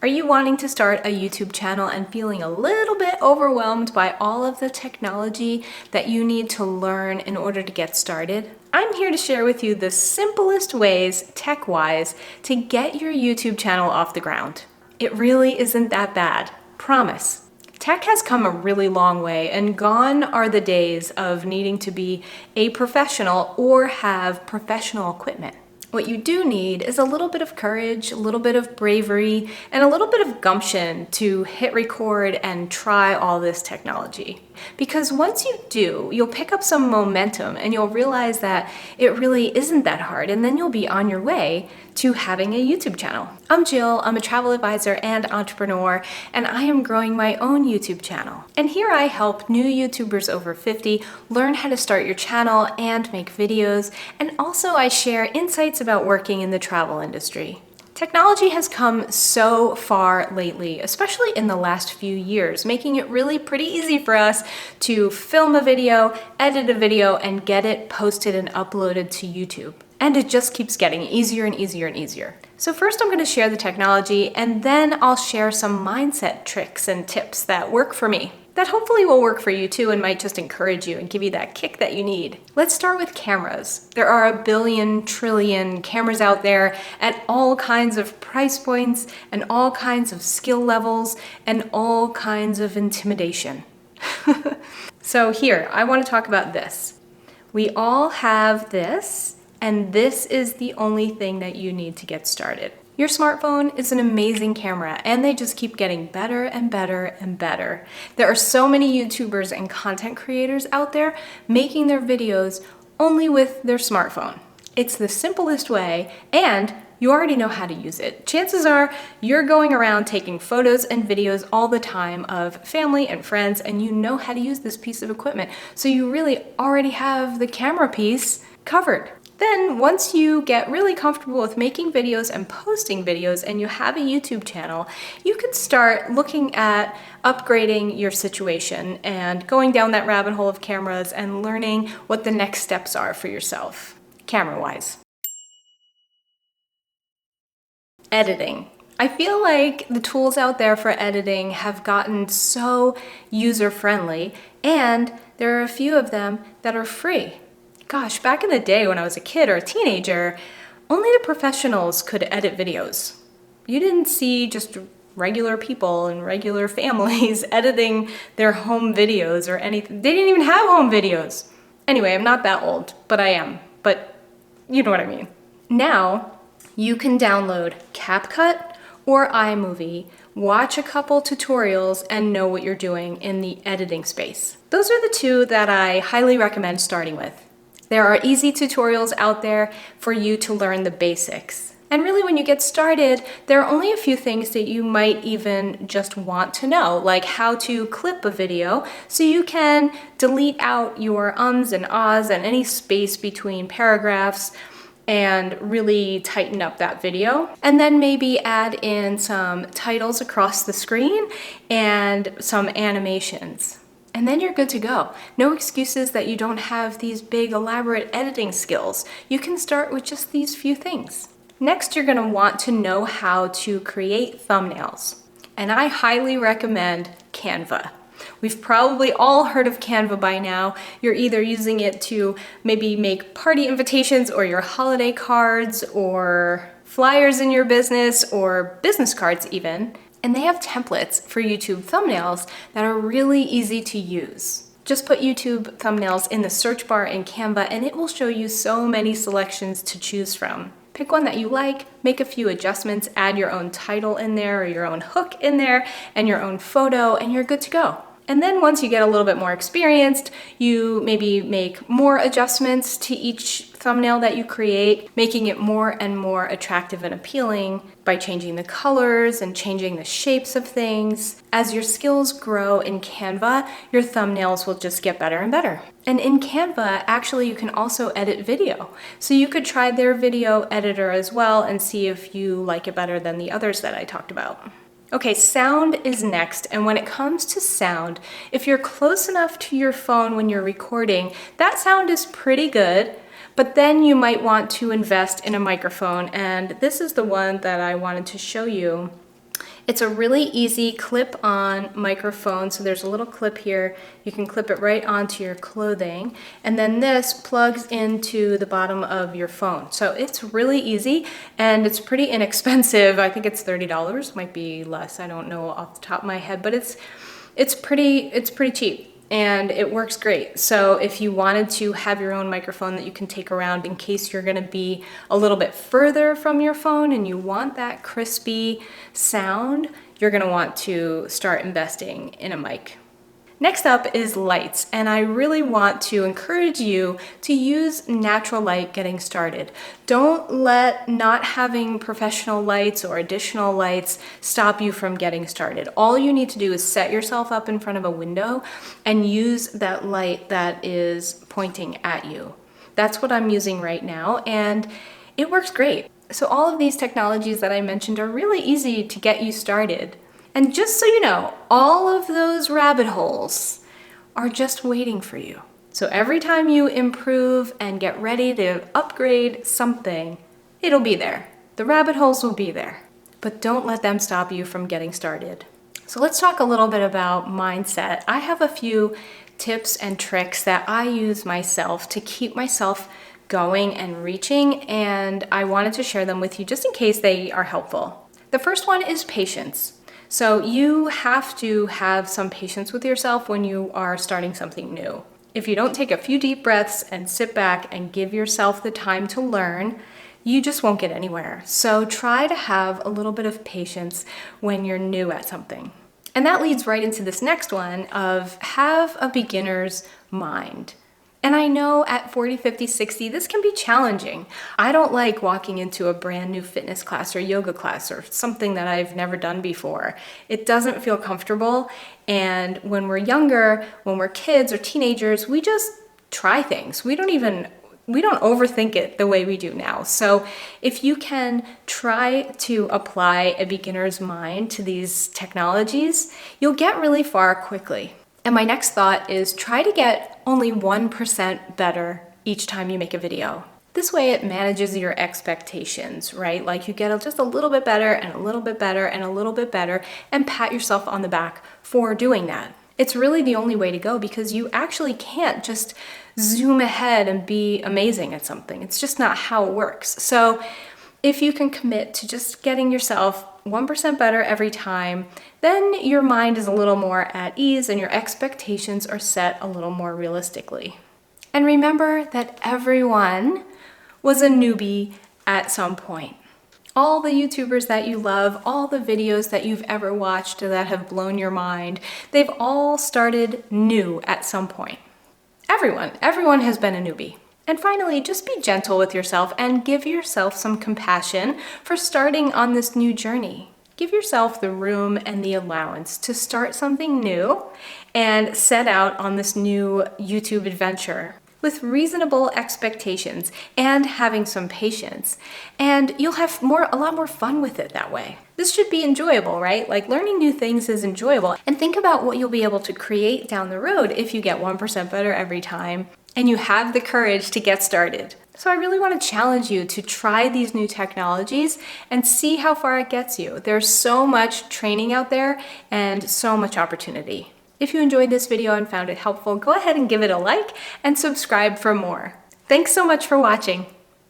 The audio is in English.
Are you wanting to start a YouTube channel and feeling a little bit overwhelmed by all of the technology that you need to learn in order to get started? I'm here to share with you the simplest ways, tech-wise, to get your YouTube channel off the ground. It really isn't that bad, promise. Tech has come a really long way, and gone are the days of needing to be a professional or have professional equipment. What you do need is a little bit of courage, a little bit of bravery, and a little bit of gumption to hit record and try all this technology. Because once you do, you'll pick up some momentum and you'll realize that it really isn't that hard, and then you'll be on your way to having a YouTube channel. I'm Jill, I'm a travel advisor and entrepreneur, and I am growing my own YouTube channel. And here I help new YouTubers over 50 learn how to start your channel and make videos, and also I share insights about working in the travel industry. Technology has come so far lately, especially in the last few years, making it really pretty easy for us to film a video, edit a video, and get it posted and uploaded to YouTube. And it just keeps getting easier and easier and easier. So first I'm going to share the technology, and then I'll share some mindset tricks and tips that work for me, that hopefully will work for you too and might just encourage you and give you that kick that you need. Let's start with cameras. There are a billion trillion cameras out there at all kinds of price points and all kinds of skill levels and all kinds of intimidation. So here, I want to talk about this. We all have this, and this is the only thing that you need to get started. Your smartphone is an amazing camera, and they just keep getting better and better and better. There are so many YouTubers and content creators out there making their videos only with their smartphone. It's the simplest way, and you already know how to use it. Chances are you're going around taking photos and videos all the time of family and friends, and you know how to use this piece of equipment. So you really already have the camera piece covered. Then once you get really comfortable with making videos and posting videos and you have a YouTube channel, you can start looking at upgrading your situation and going down that rabbit hole of cameras and learning what the next steps are for yourself, camera-wise. Editing. I feel like the tools out there for editing have gotten so user-friendly, and there are a few of them that are free. Gosh, back in the day when I was a kid or a teenager, only the professionals could edit videos. You didn't see just regular people and regular families editing their home videos or anything. They didn't even have home videos. Anyway, I'm not that old, but I am. But you know what I mean. Now, you can download CapCut or iMovie, watch a couple tutorials, and know what you're doing in the editing space. Those are the two that I highly recommend starting with. There are easy tutorials out there for you to learn the basics. And really when you get started, there are only a few things that you might even just want to know, like how to clip a video so you can delete out your ums and ahs and any space between paragraphs and really tighten up that video. And then maybe add in some titles across the screen and some animations. And then you're good to go. No excuses that you don't have these big elaborate editing skills. You can start with just these few things. Next, you're gonna want to know how to create thumbnails. And I highly recommend Canva. We've probably all heard of Canva by now. You're either using it to maybe make party invitations or your holiday cards or flyers in your business or business cards even. And they have templates for YouTube thumbnails that are really easy to use. Just put YouTube thumbnails in the search bar in Canva and it will show you so many selections to choose from. Pick one that you like, make a few adjustments, add your own title in there or your own hook in there and your own photo, and you're good to go. And then once you get a little bit more experienced, you maybe make more adjustments to each thumbnail that you create, making it more and more attractive and appealing by changing the colors and changing the shapes of things. As your skills grow in Canva, your thumbnails will just get better and better. And in Canva, actually, you can also edit video. So you could try their video editor as well and see if you like it better than the others that I talked about. Okay, sound is next, and when it comes to sound, if you're close enough to your phone when you're recording, that sound is pretty good, but then you might want to invest in a microphone, and this is the one that I wanted to show you. It's a really easy clip-on microphone. So there's a little clip here. You can clip it right onto your clothing. And then this plugs into the bottom of your phone. So it's really easy and it's pretty inexpensive. I think it's $30, might be less. I don't know off the top of my head, but it's pretty cheap. And it works great. So if you wanted to have your own microphone that you can take around in case you're gonna be a little bit further from your phone and you want that crispy sound, you're gonna want to start investing in a mic. Next up is lights, and I really want to encourage you to use natural light getting started. Don't let not having professional lights or additional lights stop you from getting started. All you need to do is set yourself up in front of a window and use that light that is pointing at you. That's what I'm using right now, and it works great. So all of these technologies that I mentioned are really easy to get you started. And just so you know, all of those rabbit holes are just waiting for you. So every time you improve and get ready to upgrade something, it'll be there. The rabbit holes will be there, but don't let them stop you from getting started. So let's talk a little bit about mindset. I have a few tips and tricks that I use myself to keep myself going and reaching, and I wanted to share them with you just in case they are helpful. The first one is patience. So you have to have some patience with yourself when you are starting something new. If you don't take a few deep breaths and sit back and give yourself the time to learn, you just won't get anywhere. So try to have a little bit of patience when you're new at something. And that leads right into this next one of have a beginner's mind. And I know at 40, 50, 60, this can be challenging. I don't like walking into a brand new fitness class or yoga class or something that I've never done before. It doesn't feel comfortable. And when we're younger, when we're kids or teenagers, we just try things. We don't overthink it the way we do now. So if you can try to apply a beginner's mind to these technologies, you'll get really far quickly. And my next thought is try to get only 1% better each time you make a video. This way it manages your expectations, right? Like you get just a little bit better and a little bit better and a little bit better and pat yourself on the back for doing that. It's really the only way to go because you actually can't just zoom ahead and be amazing at something. It's just not how it works. So if you can commit to just getting yourself 1% better every time, then your mind is a little more at ease and your expectations are set a little more realistically. And remember that everyone was a newbie at some point. All the YouTubers that you love, all the videos that you've ever watched that have blown your mind, they've all started new at some point. Everyone has been a newbie. And finally, just be gentle with yourself and give yourself some compassion for starting on this new journey. Give yourself the room and the allowance to start something new and set out on this new YouTube adventure with reasonable expectations and having some patience. And you'll have a lot more fun with it that way. This should be enjoyable, right? Like learning new things is enjoyable. And think about what you'll be able to create down the road if you get 1% better every time and you have the courage to get started. So I really want to challenge you to try these new technologies and see how far it gets you. There's so much training out there and so much opportunity. If you enjoyed this video and found it helpful, go ahead and give it a like and subscribe for more. Thanks so much for watching.